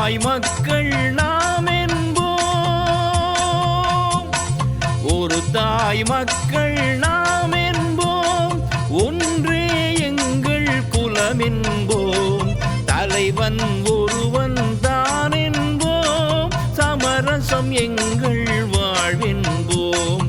தாய் மக்கள் நாம் என்போம், ஒரு தாய் மக்கள் நாம் என்போம், ஒன்றே எங்கள் குலம் என்போம், தலைவன் ஒருவன் தான் என்போம், சமரசம் எங்கள் வாழ்வென்போம்.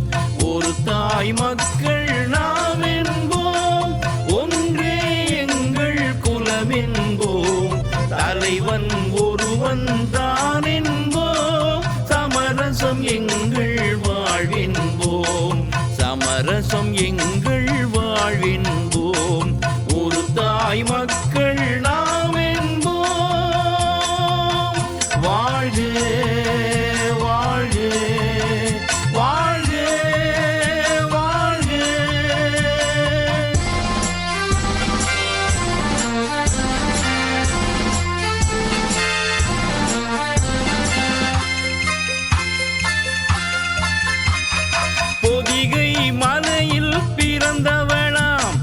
ஒரு தாய் மக்கள் நாம் என்போம், ஒன்றே எங்கள் குலம் என்போம், தலைவன் ஒருவன் தான் என்போம், சமரசம் எங்கள் வாழ்வென்போம், சமரசம் எங்கள் வாழ்வென்போம். ஒரு தாய் மக்கள் நாம் என்போம். வாழ்க வாழ்க வாழ்க வாழ்க. பொதிகை மலையில் பிறந்தவளாம்,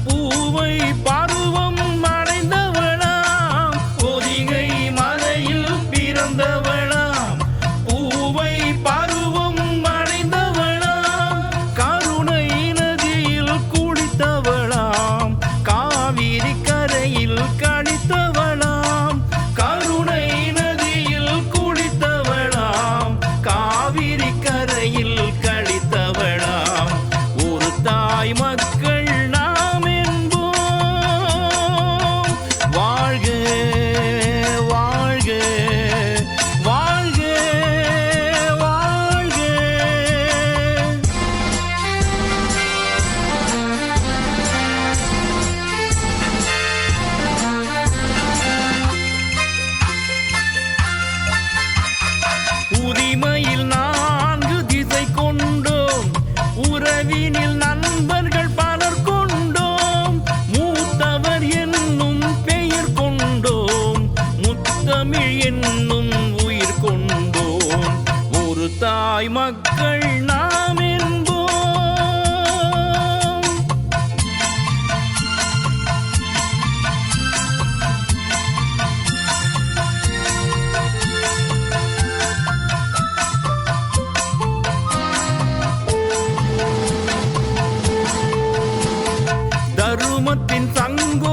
பூவை பருவம் அடைந்தவளாம், பொதிகை மலையில் பிறந்தவளாம், பூவை பருவம் அடைந்தவளாம், கருணை நதியில் குளித்தவளாம், காவிரி கரையில் கழித்தவளாம், கருணை நதியில் குளித்தவளாம், காவிரி கரையில் கழித்தவளாம். ஒரு தாய் மக்கள் நாம் என்போம். வாழ்க வாழ்க வாழ்க வாழ்க. உரிமையில் 4 திசை கொண்டோம், உறவினில் நண்பர்கள் பலர் கொண்டோம், மூத்தவர் என்னும் பெயர் கொண்டோம், முத்தமிழ் என்னும் உயிர் கொண்டோம். ஒரு தாய் மக்கள் நாம் என்போம். தருமத்தின் சங்கோ